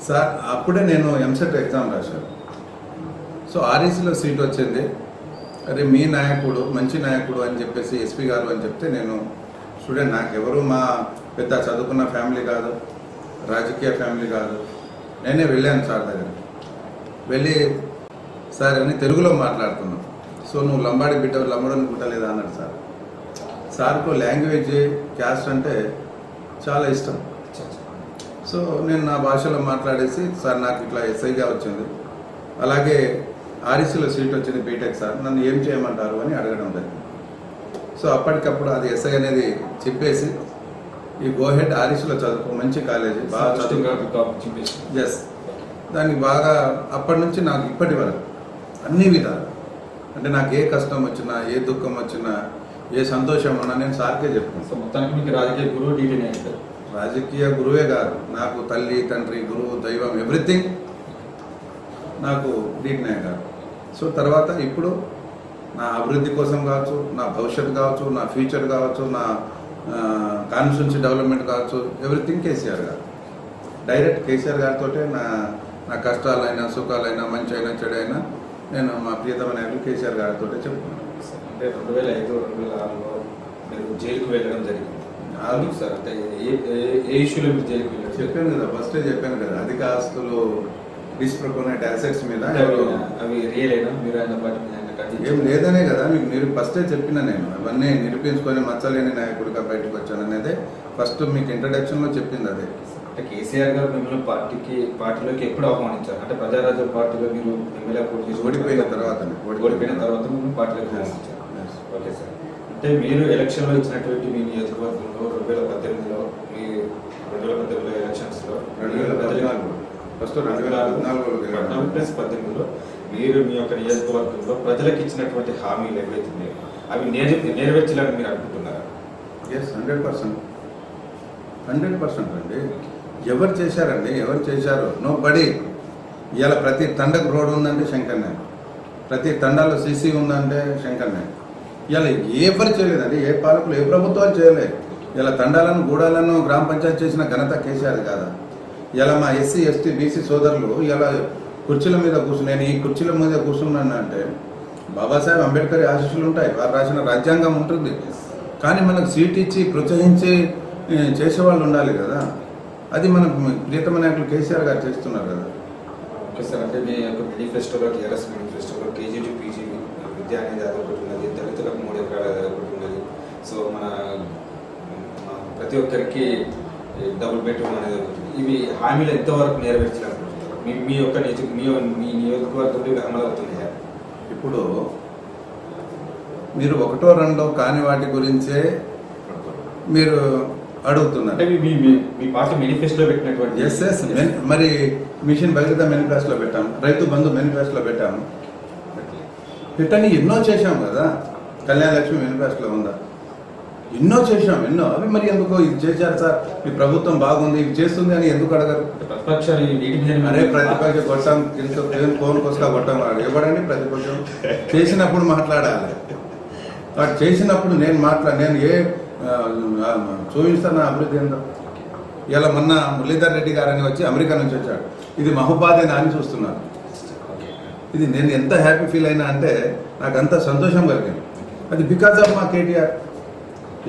సార్. అప్పుడే నేను ఎంసెట్ ఎగ్జామ్ రాశాను. సో ఆర్ఈసీలో సీట్ వచ్చింది. అరే మీ నాయకుడు మంచి నాయకుడు అని చెప్పేసి ఎస్పీ గారు అని చెప్తే, నేను స్టూడెంట్, నాకెవరు మా పెద్ద చదువుకున్న ఫ్యామిలీ కాదు, రాజకీయ ఫ్యామిలీ కాదు. నేనే వెళ్ళాను సార్ దగ్గరికి. వెళ్ళి సార్ అని తెలుగులో మాట్లాడుతున్నాను. సో నువ్వు లంబాడి బిడ్డ, లంబడని పుట్టలేదా అన్నాడు సార్. సార్కు లాంగ్వేజ్ క్యాస్ట్ అంటే చాలా ఇష్టం. సో నేను నా భాషలో మాట్లాడేసి సార్ నాకు ఇట్లా ఎస్ఐగా వచ్చింది, అలాగే ఆర్ఈసీలో సీట్ వచ్చింది బీటెక్ సార్, నన్ను ఏం చేయమంటారు అని అడగడం జరిగింది. సో అప్పటికప్పుడు అది ఎస్ఐ అనేది చెప్పేసి ఈ గోహెడ్ ఆర్ఈసీలో చదువుకో, మంచి కాలేజీ, బాగా చదువు. ఎస్, దానికి బాగా అప్పటి నుంచి నాకు ఇప్పటి వరకు అన్ని విధాలు, అంటే నాకు ఏ కష్టం వచ్చినా, ఏ దుఃఖం వచ్చినా, ఏ సంతోషం ఉన్నా నేను సార్కే చెప్తాను. సో మొత్తానికి మీకు రాజకీయ గురువు డీటీనే అంటారు. రాజకీయ గురువే కాదు, నాకు తల్లి, తండ్రి, గురువు, దైవం, ఎవ్రీథింగ్ నాకు డీటీనే కాదు. సో తర్వాత ఇప్పుడు నా అభివృద్ధి కోసం కావచ్చు, నా భవిష్యత్తు కావచ్చు, నా ఫ్యూచర్ కావచ్చు, నా కాన్స్టిట్యున్సీ డెవలప్మెంట్ కావచ్చు, ఎవ్రీథింగ్ కేసీఆర్ గారు. డైరెక్ట్ కేసీఆర్ గారితో నా కష్టాలైనా, సుఖాలైనా, మంచి అయినా, చెడు అయినా నేను మా ప్రియతమైన కేసీఆర్ గారితో చెప్తున్నాను. అంటే 2005, 2006లో మీరు జైలుకు వెళ్ళడం జరిగింది. అందుకు సార్ అంటే ఏ ఇష్యూలో మీరు జైలుకి వెళ్ళారు? చెప్పాను కదా, ఫస్టే చెప్పాను కదా, అధిక ఆస్తులు, డిస్ప్రపోర్షనేట్ అసెట్స్ మీద అవి రియల్ అయినా మీరు ఆయన పార్టీ ఏం లేదనే కదా మీకు ఫస్టే చెప్పిన. నేను అవన్నీ నిరూపించుకొని మచ్చలేని నాయకుడిగా బయటకు వచ్చాను అనేది ఫస్ట్ మీకు ఇంట్రడక్షన్లో చెప్పింది అదే. అంటే కేసీఆర్ గారు మిమ్మల్ని పార్టీలోకి ఎప్పుడు ఆహ్వానించారు? అంటే ప్రజారాజ్య పార్టీలో మీరు ఎమ్మెల్యే పోటీ చేసి ఓడిపోయిన తర్వాత మిమ్మల్ని పార్టీలోకి ఆహ్వానించారు. ఓకే సార్, అంటే మీరు ఎలక్షన్లో ఇచ్చినటువంటి మీ నియోజకవర్గంలో 2018లో మీ 2018 ఎలక్షన్స్లో 2014+18లో మీరు మీ యొక్క నియోజకవర్గంలో ప్రజలకు ఇచ్చినటువంటి హామీలు ఏవైతే ఉన్నాయో అవి నెరవేర్చాలని మీరు అనుకుంటున్నారా? ఎస్, 100% అండి. ఎవరు చేశారండి? ఎవరు చేశారు? Nobody. ఇవాళ ప్రతి తండకు రోడ్డు ఉందంటే శంకర్ నాయక్, ప్రతి తండాలో సీసీ ఉందంటే శంకర్ నాయక్. ఇవాళ ఎవరు చేయలేదండి, ఏ పాలకులు, ఏ ప్రభుత్వాలు చేయలేదు. ఇలా తండాలను, గూడాలను గ్రామ పంచాయతీ చేసిన ఘనత కేసీఆర్ కాదా? ఇలా మా ఎస్సీ, ఎస్టీ, బీసీ సోదరులు ఇలా కుర్చీల మీద నేను ఈ కుర్చీల మీద కూర్చున్నాను అంటే బాబాసాహెబ్ అంబేద్కర్ ఆశీస్సులు ఉంటాయి, వారు రాసిన రాజ్యాంగం ఉంటుంది. కానీ మనకు సీట్ ఇచ్చి ప్రోత్సహించి చేసేవాళ్ళు ఉండాలి కదా. అది మనకు ప్రియతమ నాయకులు కేసీఆర్ గారు చేస్తున్నారు కదా. ఓకే సార్, అంటే మీ యొక్క మేనిఫెస్టోలో, టీఆర్ఎస్ మేనిఫెస్టోలో కేజీ టు పీజీ విద్య అనేది అదొకటి ఉన్నది, దళితులకు 3 ఎకరాలు అదొకటి ఉన్నది. సో మన ప్రతి ఒక్కరికి డబుల్ బెడ్రూమ్ అనేది ఒకటి. ఇవి హామీలు ఎంతవరకు నెరవేర్చాలనుకుంటున్నారు? మీ యొక్క మీ నియోజకవర్గంలో ఇవి అమలు అవుతున్నాయా? ఇప్పుడు మీరు 1, 2 కాని వాటి గురించే మీరు అడుగుతున్నారు. అంటే మీ పార్టీ మేనిఫెస్టోలో పెట్టినటువంటి ఎస్ మరి మిషన్ భగీరథ మేనిఫెస్టోలో పెట్టాము, రైతు బంధు మేనిఫెస్టోలో పెట్టాము, పెట్టని ఎన్నో చేశాం కదా. కళ్యాణ లక్ష్మి మేనిఫెస్టోలో ఉందా? ఎన్నో చేశాం, ఎన్నో. అవి మరి ఎందుకో ఇది చేశారు సార్, మీ ప్రభుత్వం బాగుంది, ఇది చేస్తుంది అని ఎందుకు అడగరు? అరే ప్రతిపక్ష కొట్టాం, ఫోన్ కోసుగా కొట్టాం, వాడు ఎవడండి ప్రతిపక్షం? చేసినప్పుడు మాట్లాడాలి. వాడు చేసినప్పుడు నేను చూపిస్తాను నా అభివృద్ధి ఏంటో. ఇలా మొన్న మురళీధర్ రెడ్డి గారని వచ్చి అమెరికా నుంచి వచ్చాడు, ఇది మహబాదేనా అని చూస్తున్నాను. ఇది నేను ఎంత హ్యాపీ ఫీల్ అయినా అంటే నాకు అంత సంతోషం కలిగింది. అది బికాజ్ ఆఫ్ మా కేటీఆర్.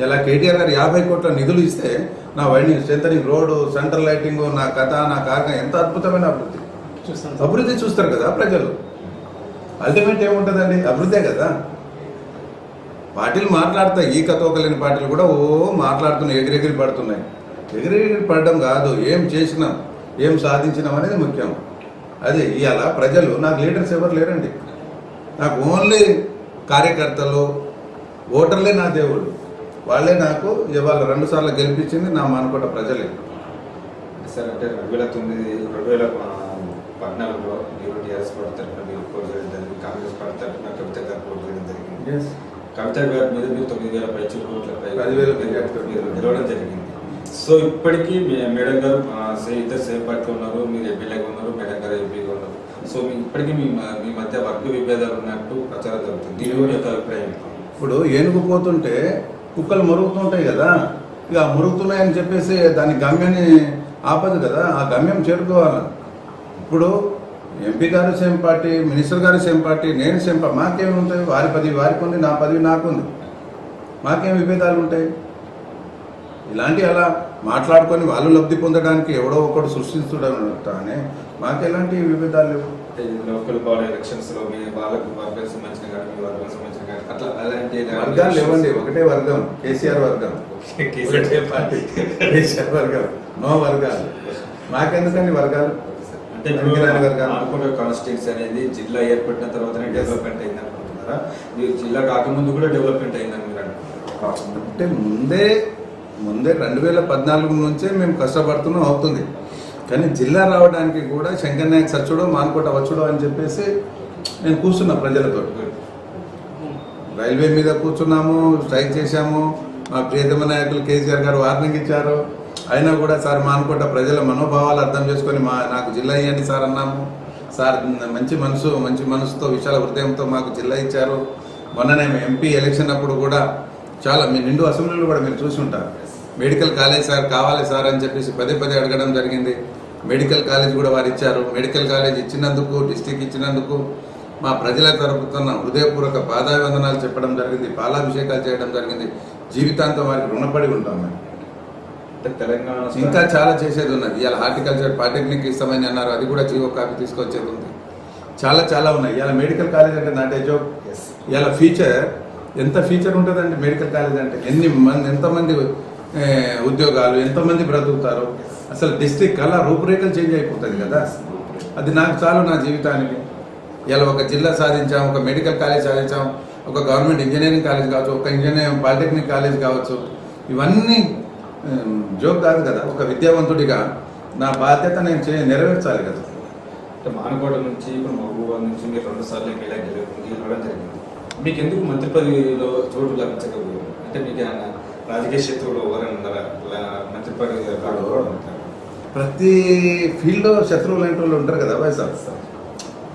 ఇలా కేటీఆర్ గారు 50 కోట్ల నిధులు ఇస్తే నా winding, strengthening road, central lighting, నా కథ, నా కార్యం, ఎంత అద్భుతమైన అభివృద్ధి చూస్తారు కదా ప్రజలు. అల్టిమేట్ ఏముంటుందండి? అభివృద్ధే కదా. పార్టీలు మాట్లాడతాయి, ఈ కథోకలేని పార్టీలు కూడా మాట్లాడుతున్నాయి, ఎగిరెగిరి పడుతున్నాయి. ఎగిరెగిరి పడడం కాదు, ఏం చేసినాం, ఏం సాధించినాం అనేది ముఖ్యం. అదే ఇవాళ ప్రజలు, నాకు లీడర్స్ ఎవరు లేరండి, నాకు ఓన్లీ కార్యకర్తలు, ఓటర్లే నా దేవుడు. వాళ్ళే నాకు ఇవాళ 2 సార్లు గెలిపించింది నా మానుకోట ప్రజలే. సార్, అంటే 2014లో మీరు టీఆర్ఎస్ పార్టీ తరఫున మీరు పోటీ చేయడం జరిగింది, కాంగ్రెస్ పార్టీ తరఫున కవిత గారు పోటీ చేయడం జరిగింది. కవిత గారి మీద మీరు 9,000 కోట్లపై మీరు గెలవడం జరిగింది. సో ఇప్పటికీ మేడం గారు ఇద్దరు సేమ్ పార్టీలో ఉన్నారు, మీరు ఎమ్మెల్యేగా ఉన్నారు, మేడం గారు ఎంపీగా ఉన్నారు. సో ఇప్పటికీ మీ మధ్య వర్గ విభేదాలు ఉన్నట్టు ప్రచారం జరుగుతుంది. దీని యొక్క అభిప్రాయం? ఇప్పుడు ఏనుగు పోతుంటే కుక్కలు మురుగుతుంటాయి కదా, ఇక మురుగుతున్నాయని చెప్పేసి దాని గమ్యాన్ని ఆపదు కదా, ఆ గమ్యం చేరుకోవాలి. ఇప్పుడు ఎంపీ గారు సేమ్ పార్టీ, మినిస్టర్ గారు సేమ్ పార్టీ, నేను సేమ్ పార్టీ, మాకేమి ఉంటాయి? వారి పదవి వారికి ఉంది, నా పదవి నాకుంది, మాకేం విభేదాలు ఉంటాయి? ఇలాంటి అలా మాట్లాడుకొని వాళ్ళు లబ్ధి పొందడానికి ఎవడో ఒకడు సృష్టించడం కానీ మాకెలాంటి విభేదాలు లేవు. లోకల్ బాడీ ఎలక్షన్స్ లో మీ వాళ్ళకి వర్గాలకు సంబంధించిన కానీ మీ వర్గాలకు సంబంధించిన కానీ అట్లా అలాంటి వర్గాలు లేవండి, ఒకటే వర్గం, కేసీఆర్ వర్గం. ఒకటే పార్టీ, కేసీఆర్ వర్గం, నో వర్గాలు. మాకెందుకండి వర్గాలు? అంటే ఆనుకోట కాన్స్టిట్యూన్సీ అనేది జిల్లా ఏర్పడిన తర్వాతనే డెవలప్మెంట్ అయింది అనుకుంటున్నారా? మీరు జిల్లా కాకముందు కూడా డెవలప్మెంట్ అయిందని మీరు అనుకుంటున్నారా? అంటే ముందే 2014 నుంచే మేము కష్టపడుతున్నాం, అవుతుంది. కానీ జిల్లా రావడానికి కూడా శంకర్ నాయక్ సచ్చుడో మానుకోట వచ్చుడో అని చెప్పేసి నేను కూర్చున్నా ప్రజలతో. రైల్వే మీద కూర్చున్నాము, స్ట్రైక్ చేశాము. మా ప్రియతమ నాయకులు కేసీఆర్ గారు వార్నింగ్ ఇచ్చారు. అయినా కూడా సార్ మానుకోట ప్రజల మనోభావాలు అర్థం చేసుకొని నాకు జిల్లా ఇవ్వండి సార్ అన్నాము. సార్ మంచి మనసుతో విశాల హృదయంతో మాకు జిల్లా ఇచ్చారు. మొన్ననే ఎంపీ ఎలక్షన్ అప్పుడు కూడా చాలా మీ నిండు అసెంబ్లీలో కూడా మీరు చూసి ఉంటారు. మెడికల్ కాలేజ్ సార్ కావాలి సార్ అని చెప్పేసి పదే అడగడం జరిగింది. మెడికల్ కాలేజ్ కూడా వారు ఇచ్చారు. మెడికల్ కాలేజ్ ఇచ్చినందుకు, డిస్టిక్ ఇచ్చినందుకు మా ప్రజల తరపున హృదయపూర్వక పాదాభివందనాలు చెప్పడం జరిగింది, పాలాభిషేకాలు చేయడం జరిగింది. జీవితాంతం వారికి రుణపడి ఉంటాం మేము. తెలంగాణ ఇంకా చాలా చేసేది ఉన్నది. ఇవాళ హార్టికల్చర్ పాలిటెక్నిక్ ఇస్తామని అన్నారు, అది కూడా జీవో కాపీ తీసుకొచ్చేది ఉంది. చాలా ఉన్నాయి. ఇవాళ మెడికల్ కాలేజ్ అంటే నాట్ ఏ జోక్. ఇవాళ ఎంత ఫీచర్ ఉంటుందండి మెడికల్ కాలేజ్ అంటే. ఎంతమంది ఉద్యోగాలు, ఎంతమంది బ్రతుకుతారు. అసలు డిస్ట్రిక్ట్ అలా రూపురేఖలు చేంజ్ అయిపోతుంది కదా. అది నాకు చాలు నా జీవితానికి. ఇలా ఒక జిల్లా సాధించాం, ఒక మెడికల్ కాలేజ్ సాధించాం, ఒక గవర్నమెంట్ ఇంజనీరింగ్ కాలేజ్ కావచ్చు, ఒక పాలిటెక్నిక్ కాలేజ్ కావచ్చు. ఇవన్నీ జోక్ కాదు కదా. ఒక విద్యావంతుడిగా నా బాధ్యత నేను నెరవేర్చాలి కదా. అంటే మానకోట నుంచి ఇప్పుడు మహబూబాబాద్ నుంచి మీరు 2 సార్లు గెలవడం జరిగింది. మీకు ఎందుకు మంత్రి పదవిలో చోటు లభించకపోయింది? అంటే మీకు రాజకీయ శత్రువులు ఎవరైనా ఉన్నారా మంత్రి పదవి రాకపోవడం? ప్రతి ఫీల్డ్లో శత్రువులు లాంటి వాళ్ళు ఉంటారు కదా వైఎస్ఆర్.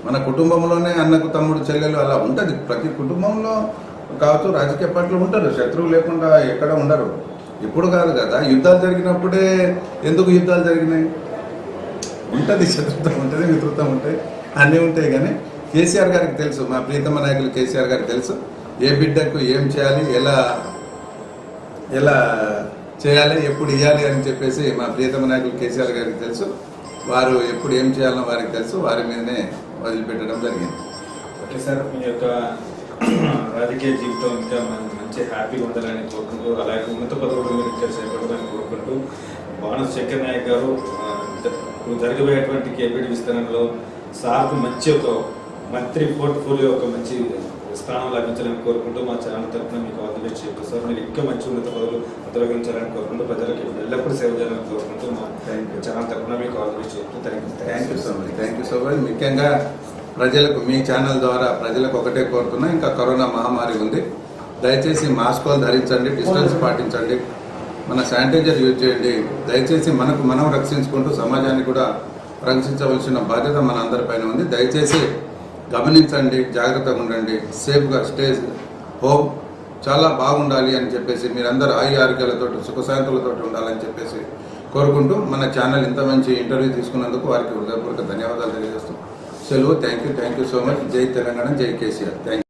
మన కుటుంబంలోనే అన్నకు తమ్ముడు చెల్లెలు అలా ఉంటుంది. ప్రతి కుటుంబంలో కావచ్చు రాజకీయ పార్టీలు ఉంటారు, శత్రువు లేకుండా ఎక్కడ ఉండరు. ఇప్పుడు కాదు కదా, యుద్ధాలు జరిగినప్పుడే ఎందుకు యుద్ధాలు జరిగినాయి. ఉంటుంది, శత్రుత్వం ఉంటుంది, మిత్రుత్వం ఉంటాయి, అన్నీ ఉంటాయి. కానీ కేసీఆర్ గారికి తెలుసు, మా ప్రియతమ నాయకులు కేసీఆర్ గారికి తెలుసు ఏ బిడ్డకు ఏం చేయాలి, ఎలా చేయాలి, ఎప్పుడు ఇవ్వాలి అని చెప్పేసి మా ప్రియతమ నాయకులు కేసీఆర్ గారికి తెలుసు. వారు ఎప్పుడు ఏం చేయాలో వారికి తెలుసు. వారి మీదనే వదిలిపెట్టడం జరిగింది. ఓకే సార్, మీ యొక్క రాజకీయ జీవితం ఇంకా మంచి హ్యాపీగా ఉండాలని కోరుకుంటూ, అలాగే ఉన్నత పదవులు మీరు ఇంకా చేపట్టాలని కోరుకుంటూ, బాణస్ శంకర్ నాయక్ గారు జరగబోయేటువంటి కేబినెట్ విస్తరణలో సార్కు మంచి ఒక మంత్రి పోర్ట్ఫోలియో ఒక మంచి స్థానం లభించాలని కోరుకుంటూ మా ఛానల్ తరఫున మీకు ఆల్ ది బెస్ట్ చెప్తూ సార్ మీరు ఇంకా మంచి ఉన్నత పదవులు అధిరోగించాలని కోరుకుంటూ, ప్రజలకు ఎల్లప్పుడూ సేవ చేయాలని కోరుకుంటూ మా ఛానల్ తరఫున మీకు ఆల్ ది బెస్ట్ చెప్తూ థ్యాంక్ యూ సో మచ్. ముఖ్యంగా ప్రజలకు మీ ఛానల్ ద్వారా ప్రజలకు ఒకటే కోరుతున్నా, ఇంకా కరోనా మహమ్మారి ఉంది, దయచేసి మాస్కులు ధరించండి, డిస్టెన్స్ పాటించండి, మన శానిటైజర్ యూజ్ చేయండి. దయచేసి మనం రక్షించుకుంటూ సమాజాన్ని కూడా రక్షించవలసిన బాధ్యత మన అందరిపైన ఉంది. దయచేసి గమనించండి, జాగ్రత్తగా ఉండండి, సేఫ్గా స్టే హోమ్, చాలా బాగుండాలి అని చెప్పేసి మీరందరూ ఆరోగ్యాలతో సుఖశాంతులతో ఉండాలని చెప్పేసి కోరుకుంటూ, మన ఛానల్ ఇంత మంచి ఇంటర్వ్యూ తీసుకున్నందుకు వారికి హృదయపూర్వక ధన్యవాదాలు తెలియజేస్తాం. సెలవు. Thank you so much. జై తెలంగాణ, జై కేసీఆర్. Thank you.